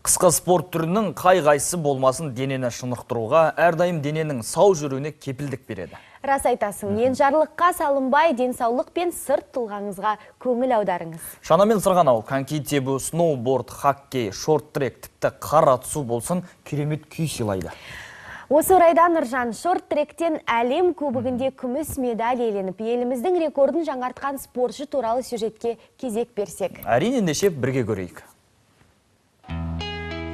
Қысқы спорт түрінің қай-қайсы болмасын денені шынықтыруға, әрдайым дененің сау жүруіне кепілдік береді. Рас айтасың, енжарлыққа салынбай, денсаулық пен сырт тұлғаңызға көңіл аударыңыз. Шанамен сырғанау, коньки тебу, сноуборд, хоккей, шорт-трек, тіпті қар атысу болсын, керемет күй сыйлайды. Осы орайда Нұржан шорт-тректен әлем кубогінде күміс медаль иеленіп, еліміздің рекордын жаңартқан спортшы туралы сюжетке кезек берсек. Әрине ендеше бірге көрейік.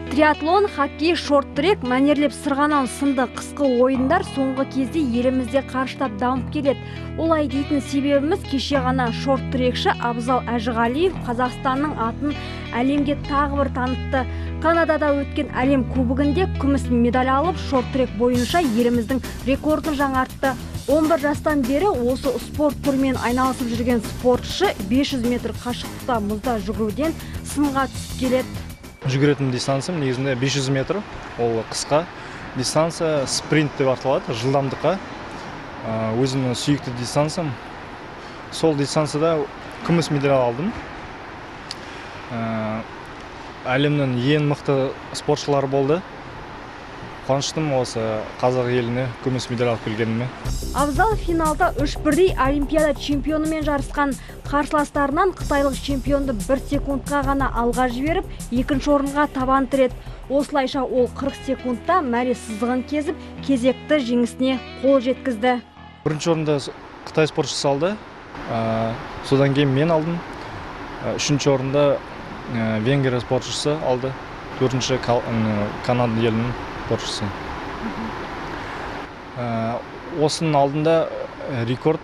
Триатлон, хоккей, шорт-трек, мәнерлеп сырғанау сынды қысқы ойындар соңғы кезде елімізде қарыштап дамып келеді. Олай дейтін себебіміз кеше ғана шорт-трекші Абзал Әжіғалиев Қазақстанның атын әлемге тағы бір танытты. Канадада өткен әлем кубогінде күміс медаль алып, шорт-трек бойынша еліміздің рекордын жаңартты. 11 жастан бері осы спорт түрімен айналысып жүрген спортшы 500 метр қашықтықта мұзда жүгіруден сынға түсіп келеді. Жүгіретін дистанциям негізінде 500 метр, ол қысқа дистанция, спринт деп аталады, жылдамдыққа. Өзімнің сүйікті дистанциям. Сол дистанцияда күміс медаль алдым. Әлемнің ең мықты спортшылар болды. Қуаныштым осы қазақ еліне күміс медаль алып келгеніме. Абзал финалда 3 бірдей олимпиада чемпионымен жарысқан, қарсыластарынан қытайлық чемпионды 1 секундқа ғана алға жіберіп, екінші орынға табан тіреді. Осылайша ол 40 секундта мәре сызығын кезіп, кезекті жеңісіне қол жеткізді. Бірінші орында Қытай спортшысы алды, содан кейін мен алдым. Үшінші орында Венгрия спортшысы алды, төртінші Канада елінің спортшысы. Осының алдында рекорд,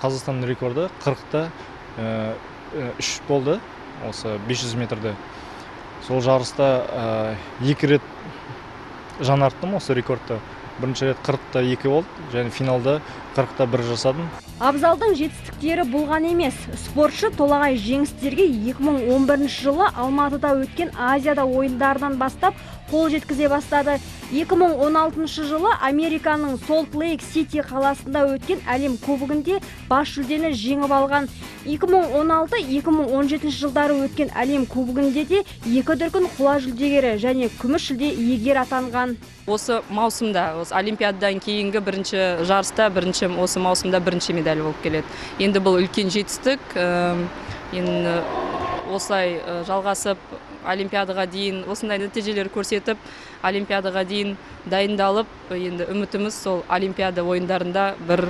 Қазақстанның рекорды 40-та 3 болды, осы 500 метрді. Сол жарыста 2 рет жаңарттым осы рекордты. Бірінші рет 40-та 2 болды, және финалда 40-та 1 жасадым. Абзалдың жетістіктері болған емес. Спортшы толағай жеңістерге 2011 жылы Алматыда өткен Азияда ойындардан бастап қол жеткізе бастады. 2016 жылы Американың Солт-Лейк-Сити қаласында өткен әлем кубогінде бас жүлдені жеңіп алған. 2016-2017 жылдары өткен әлем кубогінде де 2 дүркін қола жүлдегері және күміс жүлде иегері атанған. Осы маусымда, осы олимпиададан кейінгі бірінші жарыста, осы маусымда бірінші медаль болып келеді. Енді бұл үлкен жетістік. Енді осылай жалғасып, олимпиадаға дейін осындай нәтижелер көрсетіп, олимпиадаға дейін дайындалып, енді үмітіміз сол олимпиада ойындарында бір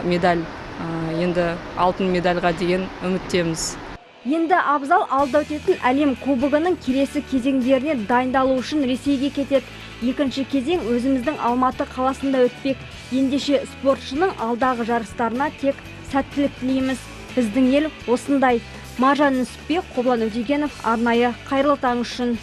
медаль, енді алтын медальға деген үміттеміз. Енді Абзал алда өтетін әлем кубогының келесі кезеңдеріне дайындалу үшін Ресейге кетеді. Екінші кезең өзіміздің Алматы қаласында өтпек. Ендеше спортшының алдағы жарыстарына тек сәттілік тілейміз. Біздің ел осындай. Маржан Нүсіпбек, Қоблан Өтегенов, арнайы Қайырлы таң үшін.